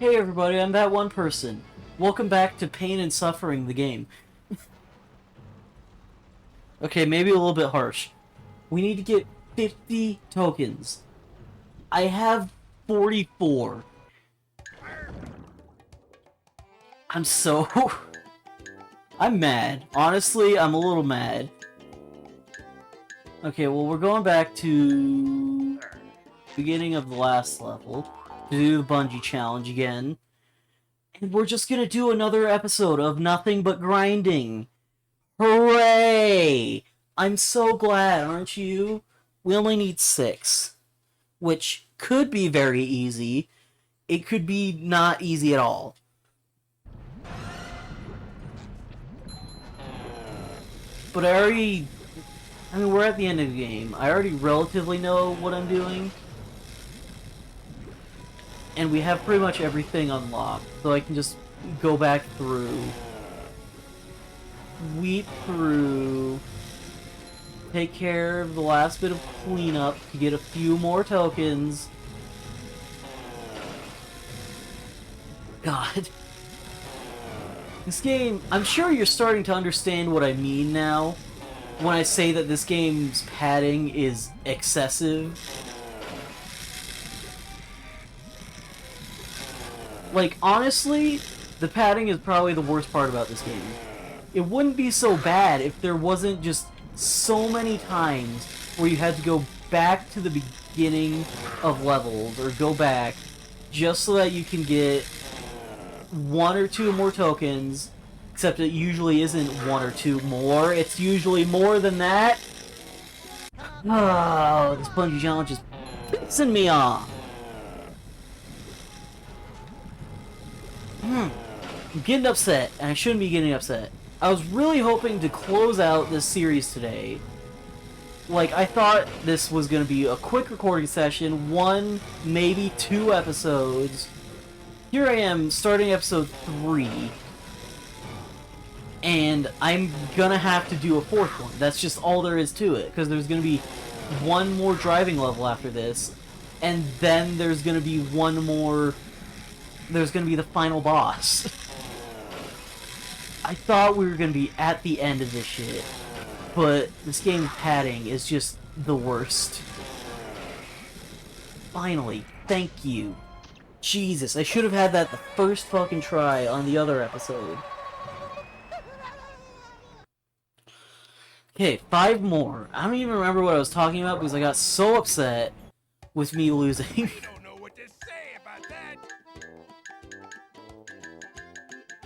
Hey everybody, I'm that one person. Welcome back to Pain and Suffering, the game. Okay, maybe a little bit harsh. We need to get 50 tokens. I have 44. I'm so... I'm mad. Honestly, I'm a little mad. Okay, well we're going back to... beginning of the last level to do the bungee challenge again. And we're just gonna do another episode of nothing but grinding. Hooray! I'm so glad, aren't you? We only need 6. Which could be very easy. It could be not easy at all. But I mean, we're at the end of the game. I already relatively know what I'm doing. And we have pretty much everything unlocked, so I can just go back through, weep through, take care of the last bit of cleanup to get a few more tokens. God. This game, I'm sure you're starting to understand what I mean now when I say that this game's padding is excessive. Like, honestly, the padding is probably the worst part about this game. It wouldn't be so bad if there wasn't just so many times where you had to go back to the beginning of levels, or go back, just so that you can get 1 or 2 more tokens, except it usually isn't 1 or 2 more, it's usually more than that. Oh, this bungee challenge is pissing me off. I'm getting upset, and I shouldn't be getting upset. I was really hoping to close out this series today. Like, I thought this was going to be a quick recording session, 1, maybe 2 episodes. Here I am, starting episode 3. And I'm gonna have to do a 4th one. That's just all there is to it, because there's going to be 1 more driving level after this. And then there's going to be 1 more... There's gonna be the final boss. I thought we were gonna be at the end of this shit, but this game's padding is just the worst. Finally, thank you. Jesus, I should have had that the first fucking try on the other episode. Okay, 5 more. I don't even remember what I was talking about because I got so upset with me losing.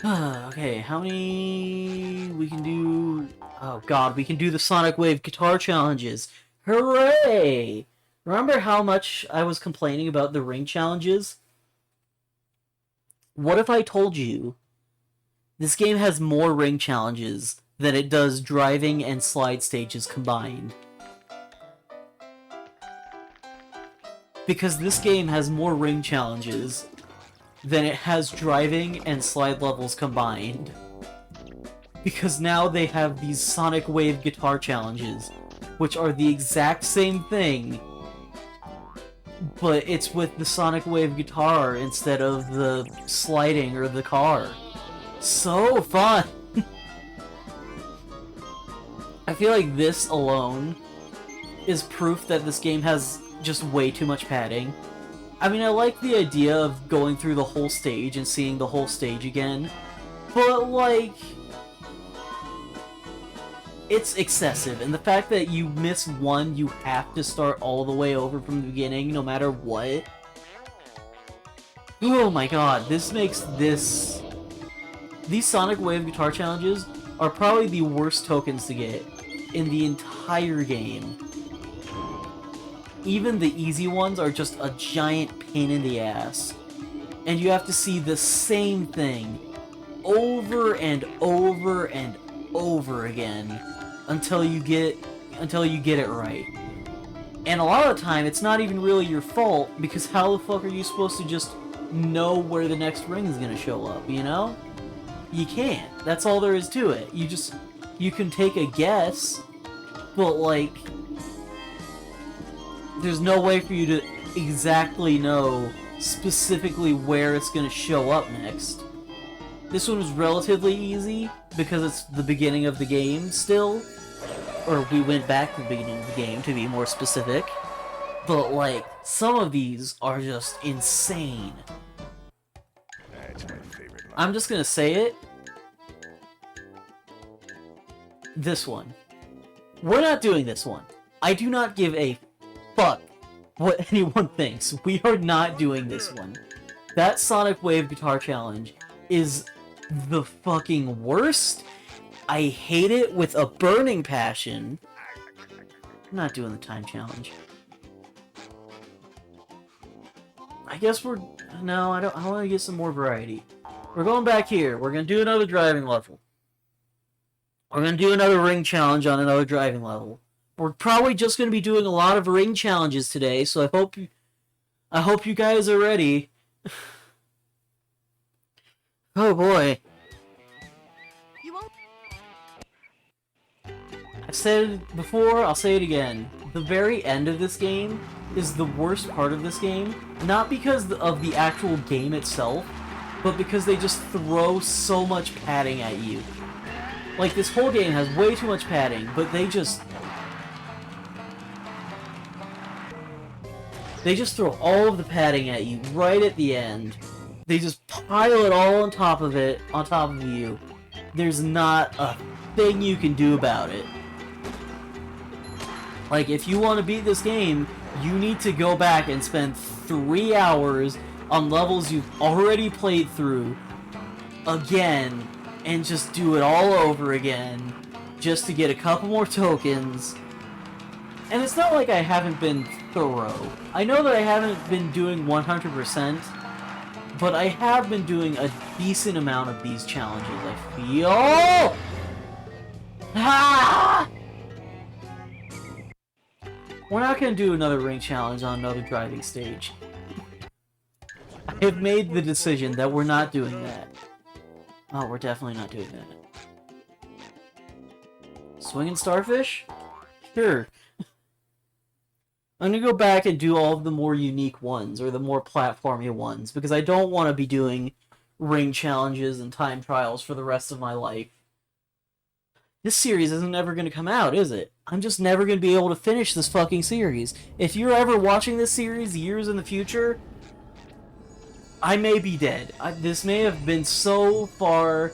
Okay, how many we can do? Oh god, we can do the Sonic Wave guitar challenges. Hooray! Remember how much I was complaining about the ring challenges? What if I told you this game has more ring challenges than it does driving and slide stages combined? Because this game has more ring challenges than it has driving and slide levels combined. Because now they have these Sonic Wave guitar challenges, which are the exact same thing, but it's with the Sonic Wave guitar instead of the sliding or the car. So fun! I feel like this alone is proof that this game has just way too much padding. I mean, I like the idea of going through the whole stage and seeing the whole stage again, but, like, it's excessive, and the fact that you miss 1, you have to start all the way over from the beginning, no matter what. Oh my god, this makes this... These Sonic Wave guitar challenges are probably the worst tokens to get in the entire game. Even the easy ones are just a giant pain in the ass. And you have to see the same thing over and over and over again until you get it right. And a lot of the time it's not even really your fault, because how the fuck are you supposed to just know where the next ring is gonna show up, you know? You can't. That's all there is to it. You can take a guess, but like, there's no way for you to exactly know specifically where it's going to show up next. This one was relatively easy because it's the beginning of the game still. Or we went back to the beginning of the game to be more specific. But like, some of these are just insane. That's my favorite line. I'm just gonna say it. This one. We're not doing this one. I do not give a fuck what anyone thinks. We are not doing this one. That Sonic Wave Guitar Challenge is the fucking worst. I hate it with a burning passion. I'm not doing the time challenge. I guess we're... No, I want to get some more variety. We're going back here. We're going to do another driving level. We're going to do another ring challenge on another driving level. We're probably just going to be doing a lot of ring challenges today, so I hope you guys are ready. Oh boy. I've said it before, I'll say it again. The very end of this game is the worst part of this game. Not because of the actual game itself, but because they just throw so much padding at you. Like, this whole game has way too much padding, but they just throw all of the padding at you right at the end. They just pile it all on top of you. There's not a thing you can do about it. Like, if you want to beat this game, you need to go back and spend 3 hours on levels you've already played through again, and just do it all over again, just to get a couple more tokens. And it's not like I haven't been thorough. I know that I haven't been doing 100%, but I have been doing a decent amount of these challenges, I feel. Ah! We're not going to do another ring challenge on another driving stage. I have made the decision that we're not doing that. Oh, we're definitely not doing that. Swinging starfish? Sure. I'm gonna go back and do all of the more unique ones, or the more platformy ones, because I don't want to be doing ring challenges and time trials for the rest of my life. This series isn't ever going to come out, is it? I'm just never going to be able to finish this fucking series. If you're ever watching this series years in the future, I may be dead. This may have been so far...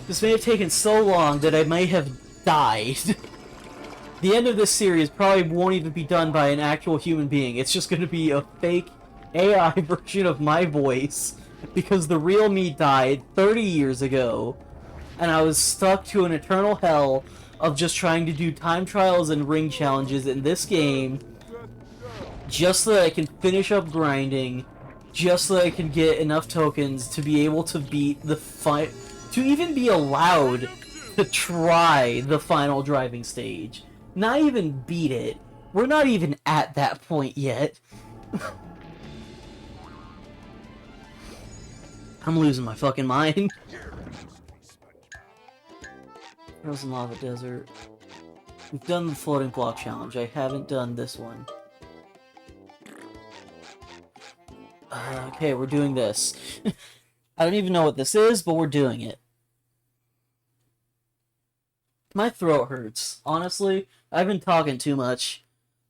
This may have taken so long that I may have died. The end of this series probably won't even be done by an actual human being. It's just going to be a fake AI version of my voice, because the real me died 30 years ago. And I was stuck to an eternal hell of just trying to do time trials and ring challenges in this game, just so that I can finish up grinding, just so that I can get enough tokens to be able to beat the to even be allowed to try the final driving stage. Not even beat it. We're not even at that point yet. I'm losing my fucking mind. Frozen Lava Desert. We've done the floating block challenge. I haven't done this one. Okay, we're doing this. I don't even know what this is, but we're doing it. My throat hurts. Honestly, I've been talking too much.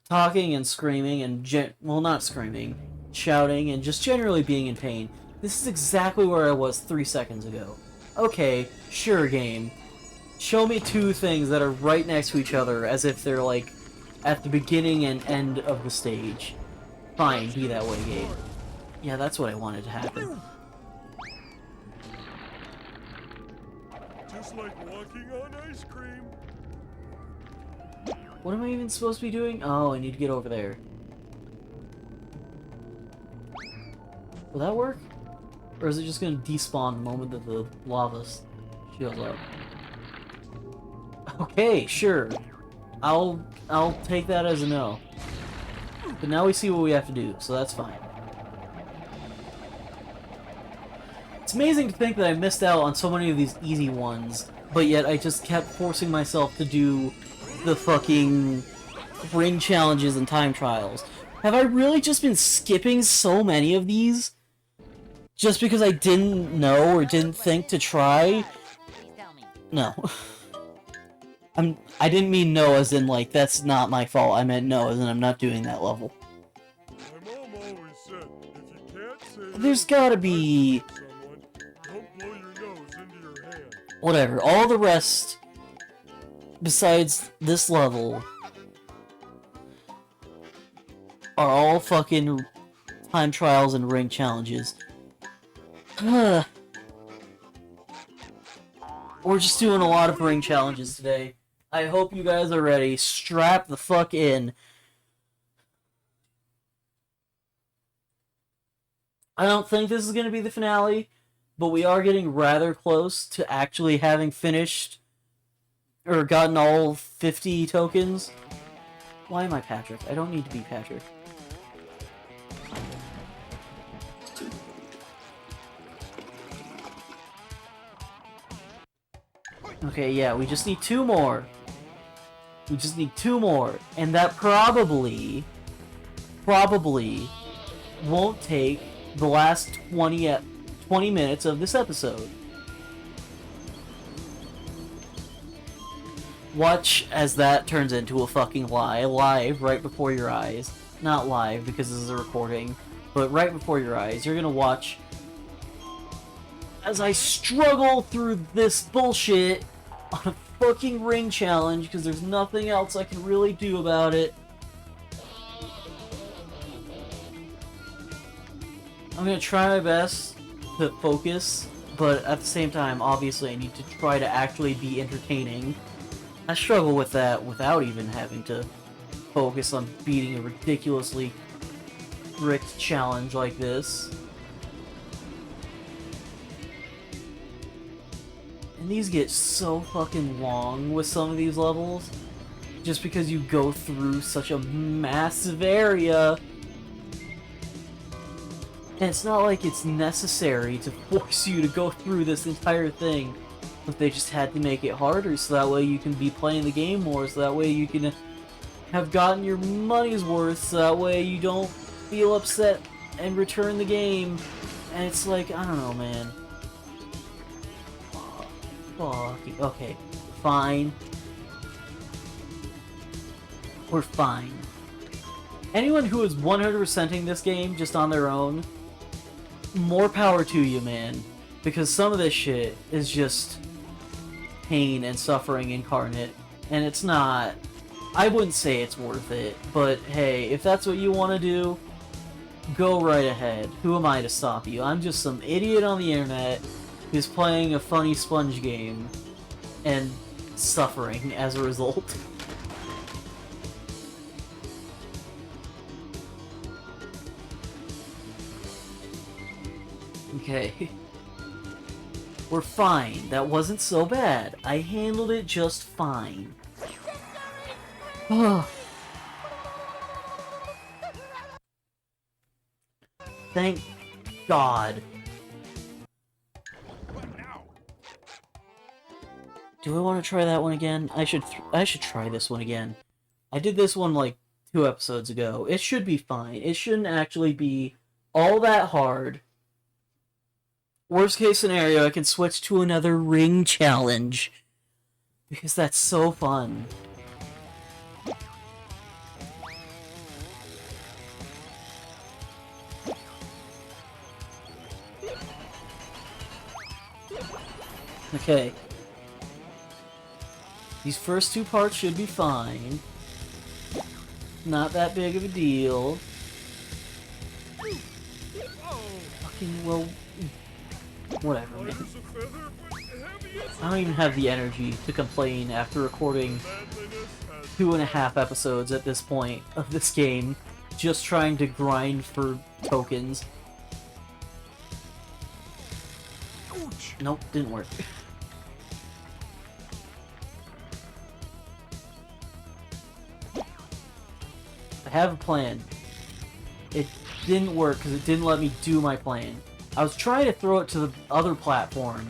Talking and screaming and well, not screaming. Shouting and just generally being in pain. This is exactly where I was 3 seconds ago. Okay, sure, game. Show me two things that are right next to each other, as if they're, like, at the beginning and end of the stage. Fine, be that way, game. Yeah, that's what I wanted to happen. Just like walking on ice cream. What am I even supposed to be doing? Oh, I need to get over there. Will that work? Or is it just gonna despawn the moment that the lava shows up? Okay, sure. I'll take that as a no. But now we see what we have to do, so that's fine. It's amazing to think that I missed out on so many of these easy ones, but yet I just kept forcing myself to do the fucking ring challenges and time trials. Have I really just been skipping so many of these? Just because I didn't know or didn't think to try? No. I didn't mean no as in, like, that's not my fault. I meant no as in I'm not doing that level. My mom always said, if you can't say There's gotta be... someone, don't blow your nose into your hand. Whatever. All the rest, besides this level, are all fucking time trials and ring challenges. We're just doing a lot of ring challenges today. I hope you guys are ready. Strap the fuck in. I don't think this is going to be the finale, but we are getting rather close to actually having finished or gotten all 50 tokens. Why am I Patrick? I don't need to be Patrick. Okay, yeah, we just need 2 more. We just need 2 more. And that probably won't take the last 20 minutes of this episode. Watch as that turns into a fucking lie. Live right before your eyes. Not live because this is a recording, but right before your eyes. You're gonna watch as I struggle through this bullshit on a fucking ring challenge because there's nothing else I can really do about it. I'm gonna try my best to focus, but at the same time, obviously I need to try to actually be entertaining. I struggle with that without even having to focus on beating a ridiculously rigged challenge like this. And these get so fucking long with some of these levels, just because you go through such a massive area. And it's not like it's necessary to force you to go through this entire thing, but they just had to make it harder so that way you can be playing the game more, so that way you can have gotten your money's worth, so that way you don't feel upset and return the game. And it's like, I don't know, man. Okay, fine. We're fine. Anyone who is 100%ing this game just on their own, more power to you, man. Because some of this shit is just pain and suffering incarnate. And it's not... I wouldn't say it's worth it, but hey, if that's what you want to do, go right ahead. Who am I to stop you? I'm just some idiot on the internet who's playing a funny sponge game and suffering as a result. Okay. We're fine. That wasn't so bad. I handled it just fine. Thank God. Do I want to try that one again? I should try this one again. I did this one like 2 episodes ago. It should be fine. It shouldn't actually be all that hard. Worst case scenario, I can switch to another ring challenge. Because that's so fun. Okay. These first 2 parts should be fine. Not that big of a deal. Fucking, well... Whatever, man. I don't even have the energy to complain after recording 2.5 episodes at this point of this game, just trying to grind for tokens. Nope, didn't work. I have a plan. It didn't work because it didn't let me do my plan. I was trying to throw it to the other platform.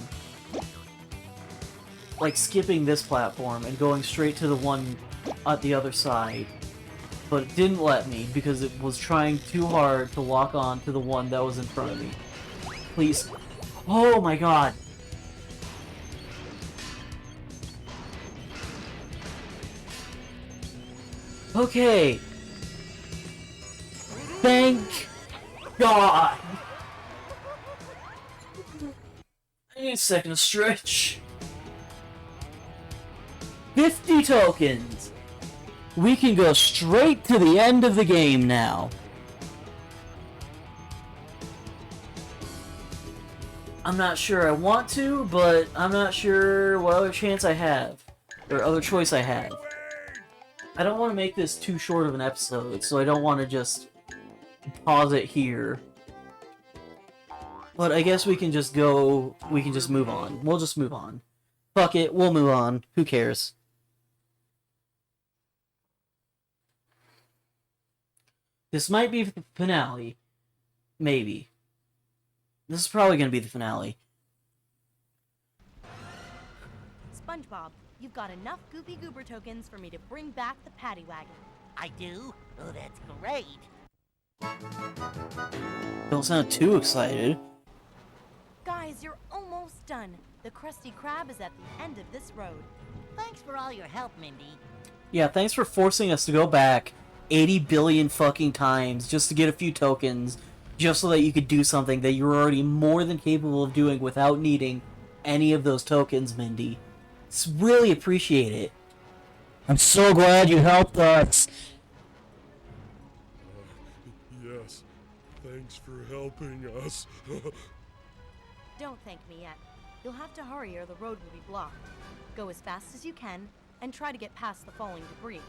Like skipping this platform and going straight to the one at the other side. but it didn't let me because it was trying too hard to lock on to the one that was in front of me. Please. Oh my god. Okay. Thank God. I need a second to stretch. 50 tokens. We can go straight to the end of the game now. I'm not sure I want to, but I'm not sure what other chance I have. Or other choice I have. I don't want to make this too short of an episode, so I don't want to just pause it here. But I guess we can just go... We can just move on. We'll just move on. Fuck it, we'll move on. Who cares? This might be the finale. Maybe. This is probably going to be the finale. Spongebob, you've got enough Goopy Goober tokens for me to bring back the paddy wagon. I do? Oh, that's great. Don't sound too excited. Guys, you're almost done. The Krusty Krab is at the end of this road. Thanks for all your help, Mindy. Yeah, thanks for forcing us to go back 80 billion fucking times just to get a few tokens, just so that you could do something that you were already more than capable of doing without needing any of those tokens, Mindy. It's really appreciate it. I'm so glad you helped us. Yes. Thanks for helping us. Don't thank me yet. You'll have to hurry or the road will be blocked. Go as fast as you can and try to get past the falling debris.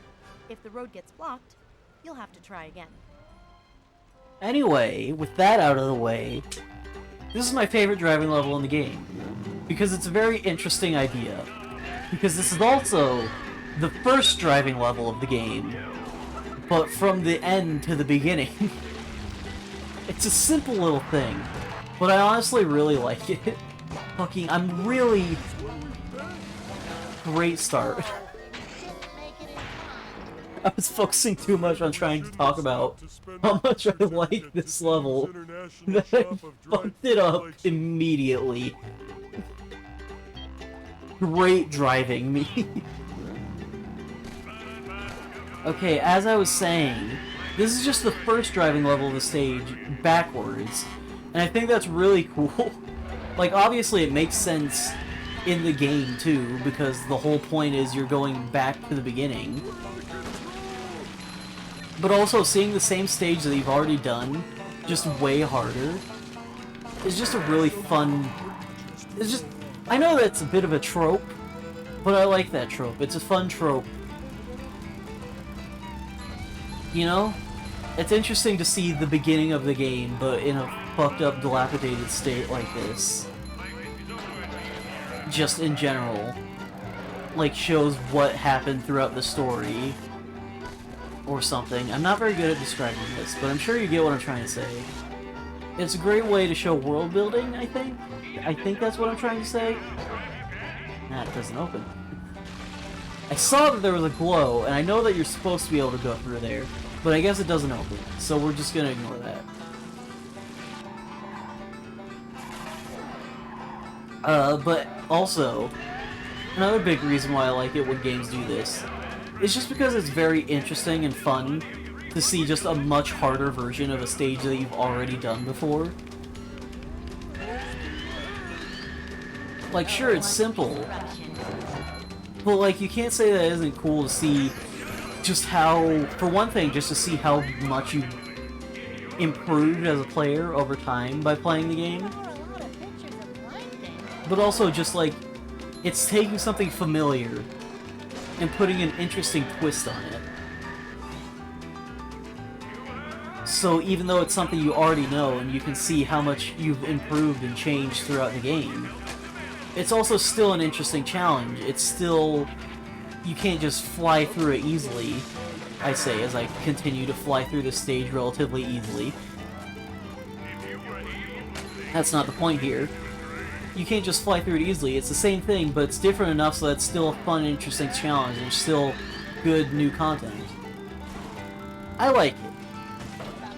If the road gets blocked, you'll have to try again. Anyway, with that out of the way, this is my favorite driving level in the game. Because it's a very interesting idea. Because this is also the first driving level of the game, but from the end to the beginning. It's a simple little thing, but I honestly really like it. Fucking, I'm really... Great start. I was focusing too much on trying to talk about how much I like this level that I fucked it up immediately. Great driving me. Okay, as I was saying, this is just the first driving level of the stage backwards, and I think that's really cool. Like, obviously it makes sense in the game too, because the whole point is you're going back to the beginning. But also, seeing the same stage that you've already done, just way harder, is just a really fun... It's just... I know that's a bit of a trope, but I like that trope. It's a fun trope. You know? It's interesting to see the beginning of the game, but in a fucked up, dilapidated state like this. Just in general. Like, shows what happened throughout the story. Or something. I'm not very good at describing this, but I'm sure you get what I'm trying to say. It's a great way to show world building, I think. I think that's what I'm trying to say. Nah, it doesn't open. I saw that there was a glow, and I know that you're supposed to be able to go through there, but I guess it doesn't open, so we're just gonna ignore that. But also, another big reason why I like it when games do this is just because it's very interesting and fun to see just a much harder version of a stage that you've already done before. Like, sure, it's simple, but, like, you can't say that it isn't cool to see just how, for one thing, just to see how much you've improved as a player over time by playing the game. But also just, like, it's taking something familiar and putting an interesting twist on it. So even though it's something you already know and you can see how much you've improved and changed throughout the game, it's also still an interesting challenge. It's still... You can't just fly through it easily, I say, as I continue to fly through this stage relatively easily. That's not the point here. You can't just fly through it easily. It's the same thing, but it's different enough so that it's still a fun, interesting challenge, and still good new content. I like it.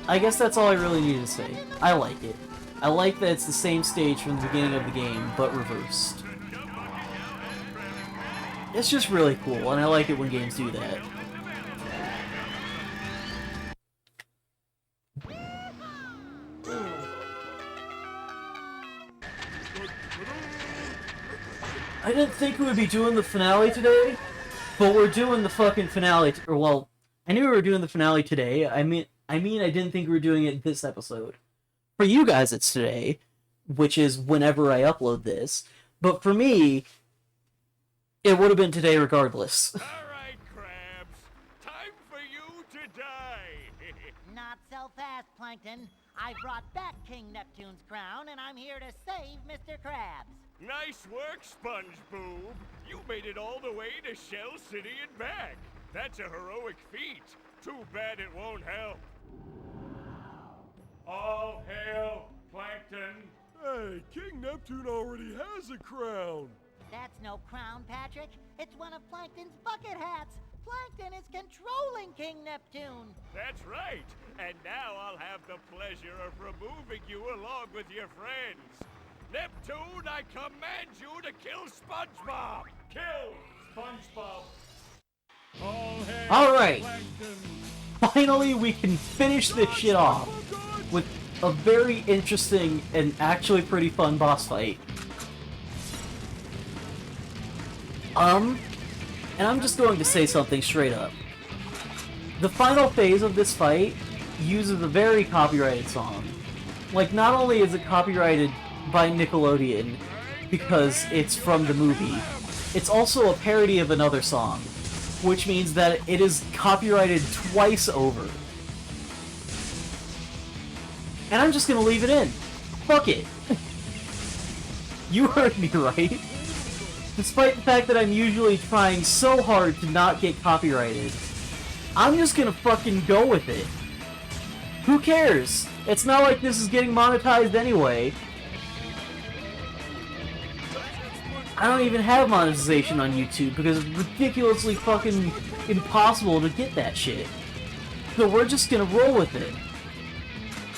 I guess that's all I really need to say. I like it. I like that it's the same stage from the beginning of the game, but reversed. It's just really cool, and I like it when games do that. I didn't think we would be doing the finale today, but we're doing the fucking finale, or well, I knew we were doing the finale today. I mean, I didn't think we were doing it this episode. For you guys, it's today, which is whenever I upload this. But for me, it would have been today regardless. Alright, Crabs. Time for you to die. Not so fast, Plankton. I brought back King Neptune's crown, and I'm here to save Mr. Krabs. Nice work, Spongebob. You made it all the way to Shell City and back. That's a heroic feat. Too bad it won't help. All hail, Plankton. Hey, King Neptune already has a crown. That's no crown, Patrick. It's one of Plankton's bucket hats. Plankton is controlling King Neptune. That's right. And now I'll have the pleasure of removing you along with your friends. Neptune, I command you to kill SpongeBob! Kill SpongeBob! Alright. Finally, we can finish this shit off with a very interesting and actually pretty fun boss fight. And I'm just going to say something straight up. The final phase of this fight uses a very copyrighted song. Like, not only is it copyrighted by Nickelodeon because it's from the movie, it's also a parody of another song, which means that it is copyrighted twice over. And I'm just gonna leave it in. Fuck it. You heard me right. Despite the fact that I'm usually trying so hard to not get copyrighted, I'm just gonna fucking go with it. Who cares? It's not like this is getting monetized anyway. I don't even have monetization on YouTube because it's ridiculously fucking impossible to get that shit. So we're just gonna roll with it.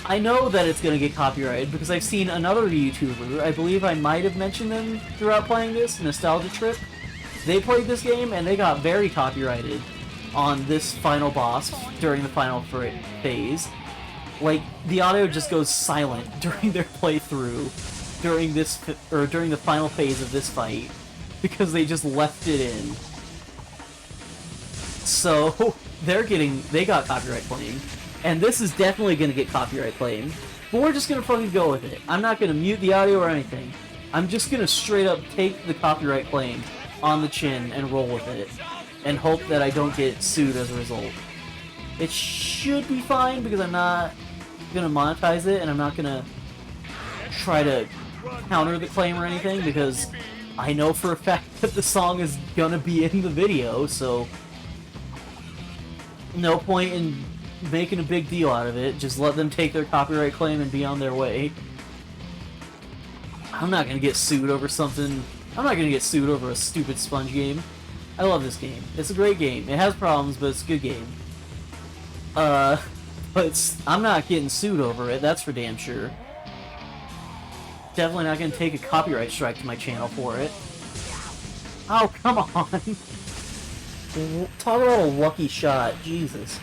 I know that it's gonna get copyrighted because I've seen another YouTuber, I believe I might have mentioned them throughout playing this, Nostalgia Trip. They played this game and they got very copyrighted on this final boss during the final phase. Like, the audio just goes silent during their playthrough during the final phase of this fight because they just left it in. So they got copyright claim, and this is definitely gonna get copyright claim. But we're just gonna fucking go with it. I'm not gonna mute the audio or anything. I'm just gonna straight up take the copyright claim on the chin and roll with it, and hope that I don't get sued as a result. It should be fine because I'm not gonna monetize it, and I'm not gonna try to counter the claim or anything because I know for a fact that the song is gonna be in the video, so no point in making a big deal out of it. Just let them take their copyright claim and be on their way. I'm not gonna get sued over something. I'm not gonna get sued over a stupid Sponge game. I love this game. It's a great game. It has problems, but it's a good game. But I'm not getting sued over it, that's for damn sure. Definitely not gonna take a copyright strike to my channel for it. Oh, come on! Talk about a lucky shot, Jesus.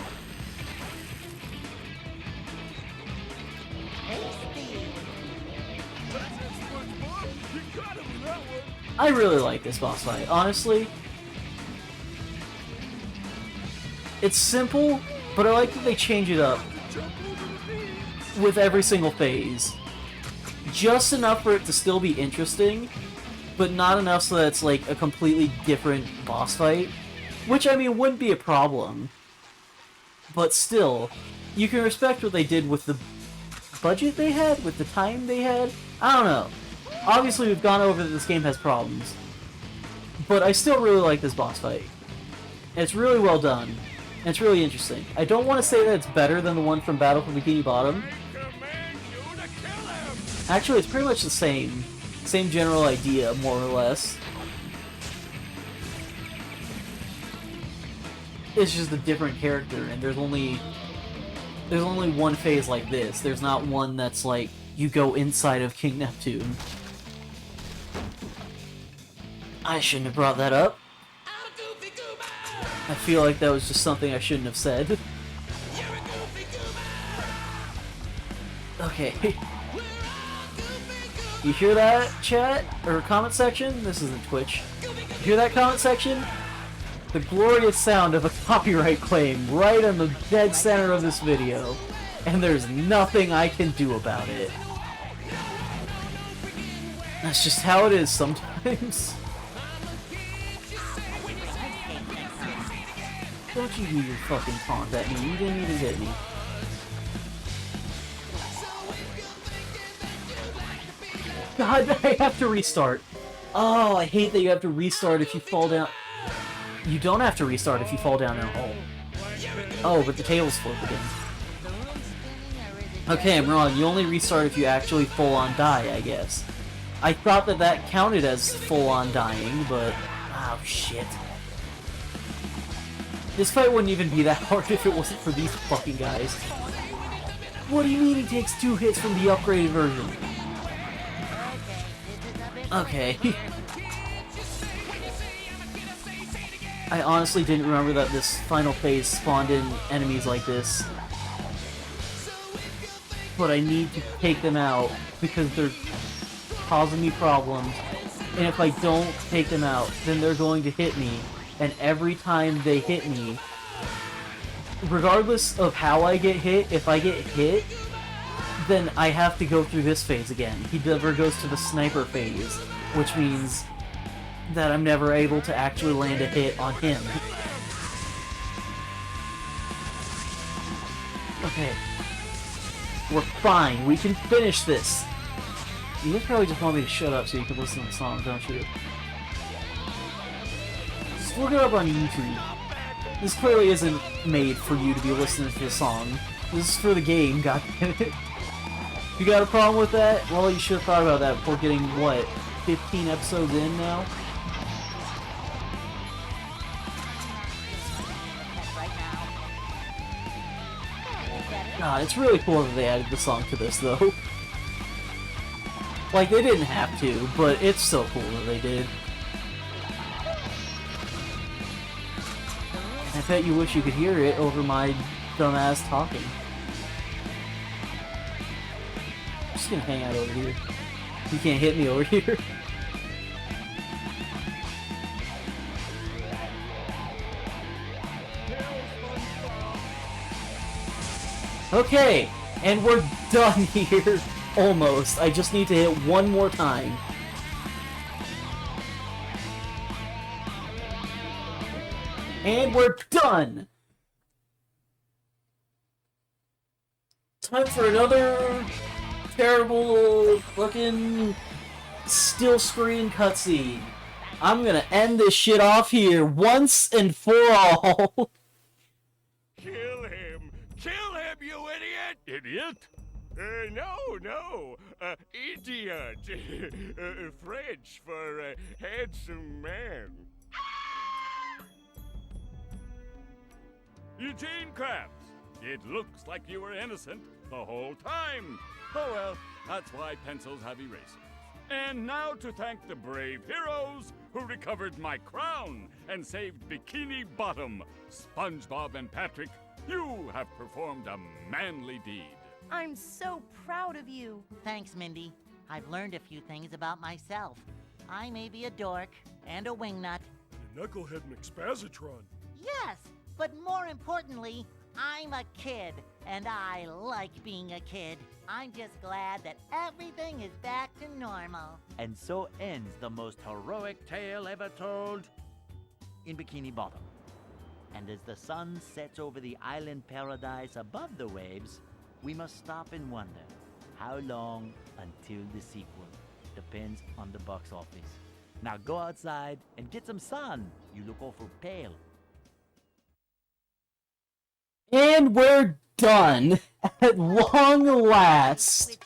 I really like this boss fight, honestly. It's simple, but I like that they change it up with every single phase. Just enough for it to still be interesting, but not enough so that it's like a completely different boss fight. Which, I mean, wouldn't be a problem. But still, you can respect what they did with the budget they had, with the time they had. I don't know. Obviously, we've gone over that this game has problems. But I still really like this boss fight. It's really well done. And it's really interesting. I don't want to say that it's better than the one from Battle for Bikini Bottom. Actually, it's pretty much the same. Same general idea, more or less. It's just a different character, and there's only There's only one phase like this. There's not one that's like, you go inside of King Neptune. I shouldn't have brought that up. I feel like that was just something I shouldn't have said. Okay. You hear that, chat? Or comment section? This isn't Twitch. You hear that comment section? The glorious sound of a copyright claim right in the dead center of this video. And there's nothing I can do about it. That's just how it is sometimes. Don't you do your fucking taunt at me. You didn't even hit me. God, I have to restart. Oh, I hate that you have to restart if you fall down. You don't have to restart if you fall down in a hole. Oh, but the tables flip again. Okay, I'm wrong. You only restart if you actually full-on die, I guess. I thought that that counted as full-on dying, but... Oh, shit. This fight wouldn't even be that hard if it wasn't for these fucking guys. What do you mean he takes 2 hits from the upgraded version? Okay. I honestly didn't remember that this final phase spawned in enemies like this. But I need to take them out because they're causing me problems. And if I don't take them out, then they're going to hit me. And every time they hit me, regardless of how I get hit, if I get hit, then I have to go through this phase again. He never goes to the sniper phase, which means that I'm never able to actually land a hit on him. Okay. We're fine. We can finish this. You guys probably just want me to shut up so you can listen to the song, don't you? Just look it up on YouTube. This clearly isn't made for you to be listening to the song. This is for the game, goddammit. You got a problem with that? Well, you should have thought about that before getting, what, 15 episodes in now? God, it's really cool that they added the song to this, though. Like, they didn't have to, but it's so cool that they did. I bet you wish you could hear it over my dumbass talking. I'm just gonna hang out over here. You can't hit me over here. Okay, and we're done here. Almost. I just need to hit one more time. And we're done! Time for another terrible fucking still screen cutscene. I'm gonna end this shit off here once and for all. Kill him! Kill him, you idiot! Idiot? No. Idiot. French for handsome man. Eugene Krabs, it looks like you were innocent the whole time. Oh well, that's why pencils have erasers. And now to thank the brave heroes who recovered my crown and saved Bikini Bottom, Spongebob and Patrick, you have performed a manly deed. I'm so proud of you. Thanks, Mindy. I've learned a few things about myself. I may be a dork and a wingnut. The Knucklehead McSpazatron. Yes, but more importantly, I'm a kid, and I like being a kid. I'm just glad that everything is back to normal. And so ends the most heroic tale ever told in Bikini Bottom. And as the sun sets over the island paradise above the waves, we must stop and wonder, how long until the sequel? Depends on the box office. Now go outside and get some sun. You look awful pale. And we're done at long last.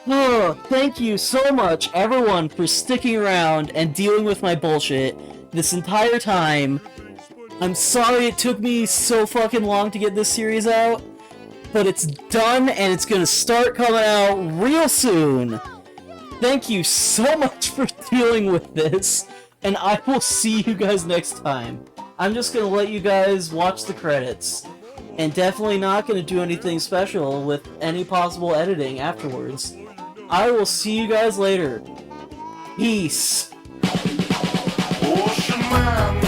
Oh, thank you so much, everyone, for sticking around and dealing with my bullshit this entire time. I'm sorry it took me so fucking long to get this series out, but it's done and it's gonna start coming out real soon. Thank you so much for dealing with this, and I will see you guys next time. I'm just gonna let you guys watch the credits, and definitely not gonna do anything special with any possible editing afterwards. I will see you guys later. Peace. Ocean Man.